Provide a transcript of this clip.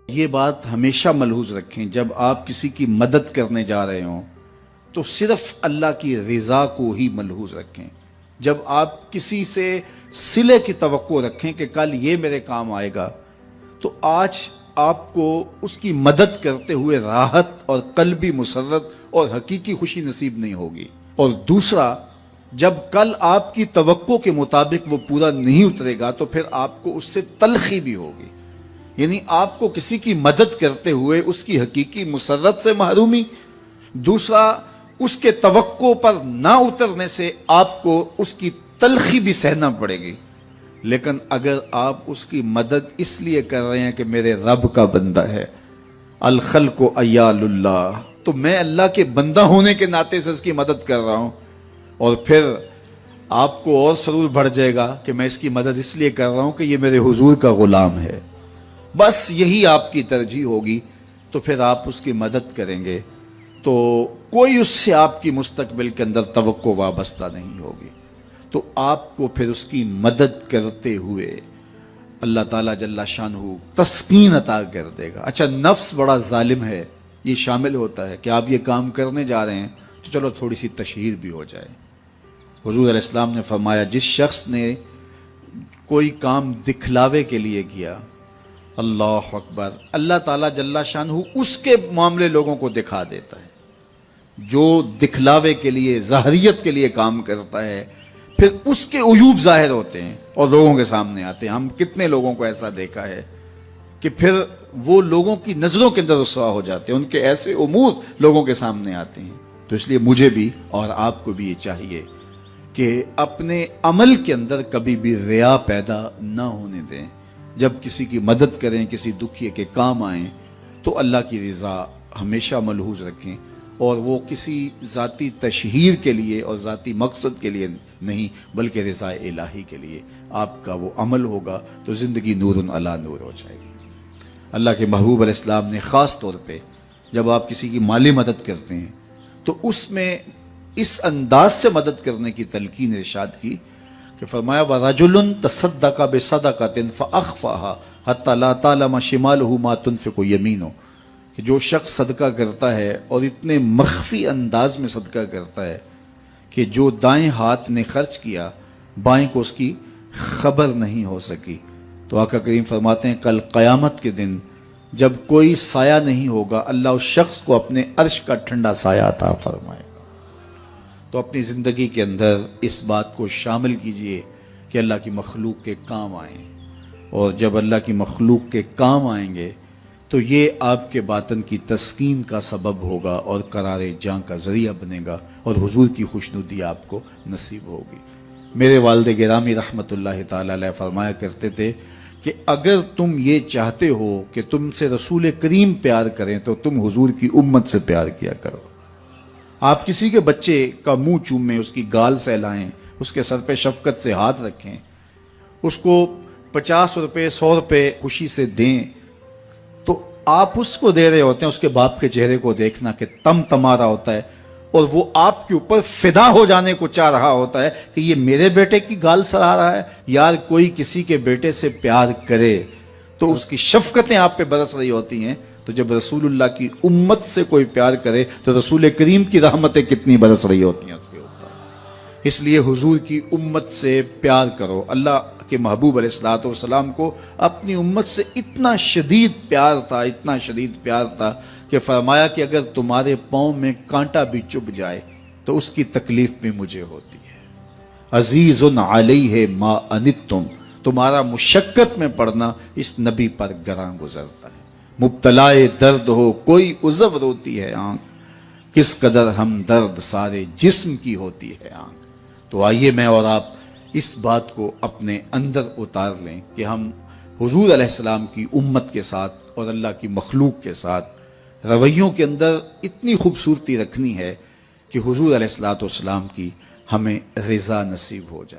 یہ بات ہمیشہ ملحوظ رکھیں، جب آپ کسی کی مدد کرنے جا رہے ہوں تو صرف اللہ کی رضا کو ہی ملحوظ رکھیں۔ جب آپ کسی سے صلے کی توقع رکھیں کہ کل یہ میرے کام آئے گا، تو آج آپ کو اس کی مدد کرتے ہوئے راحت اور قلبی مسرت اور حقیقی خوشی نصیب نہیں ہوگی۔ اور دوسرا، جب کل آپ کی توقع کے مطابق وہ پورا نہیں اترے گا تو پھر آپ کو اس سے تلخی بھی ہوگی، یعنی آپ کو کسی کی مدد کرتے ہوئے اس کی حقیقی مسرت سے محرومی، دوسرا اس کے توقع پر نہ اترنے سے آپ کو اس کی تلخی بھی سہنا پڑے گی۔ لیکن اگر آپ اس کی مدد اس لیے کر رہے ہیں کہ میرے رب کا بندہ ہے، الخلق عیال اللہ، تو میں اللہ کے بندہ ہونے کے ناطے سے اس کی مدد کر رہا ہوں، اور پھر آپ کو اور سرور بڑھ جائے گا کہ میں اس کی مدد اس لیے کر رہا ہوں کہ یہ میرے حضور کا غلام ہے، بس یہی آپ کی ترجیح ہوگی، تو پھر آپ اس کی مدد کریں گے تو کوئی اس سے آپ کی مستقبل کے اندر توقع وابستہ نہیں ہوگی، تو آپ کو پھر اس کی مدد کرتے ہوئے اللہ تعالیٰ جل شانہ تسکین عطا کر دے گا۔ اچھا، نفس بڑا ظالم ہے، یہ شامل ہوتا ہے کہ آپ یہ کام کرنے جا رہے ہیں تو چلو تھوڑی سی تشہیر بھی ہو جائے۔ حضور علیہ السلام نے فرمایا، جس شخص نے کوئی کام دکھلاوے کے لیے کیا، اللہ اکبر، اللہ تعالیٰ جل شانہ اس کے معاملے لوگوں کو دکھا دیتا ہے۔ جو دکھلاوے کے لیے، ظاہریت کے لیے کام کرتا ہے، پھر اس کے عیوب ظاہر ہوتے ہیں اور لوگوں کے سامنے آتے ہیں۔ ہم کتنے لوگوں کو ایسا دیکھا ہے کہ پھر وہ لوگوں کی نظروں کے اندر رسوا ہو جاتے ہیں، ان کے ایسے امور لوگوں کے سامنے آتے ہیں۔ تو اس لیے مجھے بھی اور آپ کو بھی یہ چاہیے کہ اپنے عمل کے اندر کبھی بھی ریا پیدا نہ ہونے دیں۔ جب کسی کی مدد کریں، کسی دکھیے کے کام آئیں، تو اللہ کی رضا ہمیشہ ملحوظ رکھیں، اور وہ کسی ذاتی تشہیر کے لیے اور ذاتی مقصد کے لیے نہیں، بلکہ رضا الہی کے لیے آپ کا وہ عمل ہوگا تو زندگی نور علی نور ہو جائے گی۔ اللہ کے محبوب علیہ السلام نے خاص طور پہ جب آپ کسی کی مالی مدد کرتے ہیں تو اس میں اس انداز سے مدد کرنے کی تلقین ارشاد کی کہ فرمایا، وَرَجُلٌ تَصَدَّقَ بِصَدَقَةٍ فَأَخْفَاهَا حَتَّى لَا تَعْلَمَ شِمَالُهُ مَا تُنْفِقُ يَمِينُهُ، کہ جو شخص صدقہ کرتا ہے اور اتنے مخفی انداز میں صدقہ کرتا ہے کہ جو دائیں ہاتھ نے خرچ کیا بائیں کو اس کی خبر نہیں ہو سکی، تو آقا کریم فرماتے ہیں کل قیامت کے دن جب کوئی سایہ نہیں ہوگا، اللہ اس شخص کو اپنے عرش کا ٹھنڈا سایہ عطا فرمائے۔ تو اپنی زندگی کے اندر اس بات کو شامل کیجئے کہ اللہ کی مخلوق کے کام آئیں، اور جب اللہ کی مخلوق کے کام آئیں گے تو یہ آپ کے باطن کی تسکین کا سبب ہوگا اور قرار جاں کا ذریعہ بنے گا، اور حضور کی خوشنودی آپ کو نصیب ہوگی۔ میرے والد گرامی رحمت اللہ تعالی علیہ فرمایا کرتے تھے کہ اگر تم یہ چاہتے ہو کہ تم سے رسول کریم پیار کریں تو تم حضور کی امت سے پیار کیا کرو۔ آپ کسی کے بچے کا منہ چومیں، اس کی گال سہلائیں، اس کے سر پہ شفقت سے ہاتھ رکھیں، اس کو 50 روپے 100 روپے خوشی سے دیں، تو آپ اس کو دے رہے ہوتے ہیں، اس کے باپ کے چہرے کو دیکھنا کہ تم تمہارا ہوتا ہے، اور وہ آپ کے اوپر فدا ہو جانے کو چاہ رہا ہوتا ہے کہ یہ میرے بیٹے کی گال سڑا رہا ہے۔ یار کوئی کسی کے بیٹے سے پیار کرے تو اس کی شفقتیں آپ پہ برس رہی ہوتی ہیں، تو جب رسول اللہ کی امت سے کوئی پیار کرے تو رسول کریم کی رحمتیں کتنی برس رہی ہوتی ہیں اس کے اوپر۔ اس لیے حضور کی امت سے پیار کرو۔ اللہ کے محبوب علیہ الصلوۃ والسلام کو اپنی امت سے اتنا شدید پیار تھا، اتنا شدید پیار تھا کہ فرمایا کہ اگر تمہارے پاؤں میں کانٹا بھی چبھ جائے تو اس کی تکلیف بھی مجھے ہوتی ہے۔ عزیز علیہ ما عنتم، تمہارا مشقت میں پڑنا اس نبی پر گراں گزرتا ہے۔ مبتلائے درد ہو کوئی عذر روتی ہے آنکھ، کس قدر ہم درد سارے جسم کی ہوتی ہے آنکھ۔ تو آئیے میں اور آپ اس بات کو اپنے اندر اتار لیں کہ ہم حضور علیہ السلام کی امت کے ساتھ اور اللہ کی مخلوق کے ساتھ رویوں کے اندر اتنی خوبصورتی رکھنی ہے کہ حضور علیہ السلام کی ہمیں رضا نصیب ہو جائے۔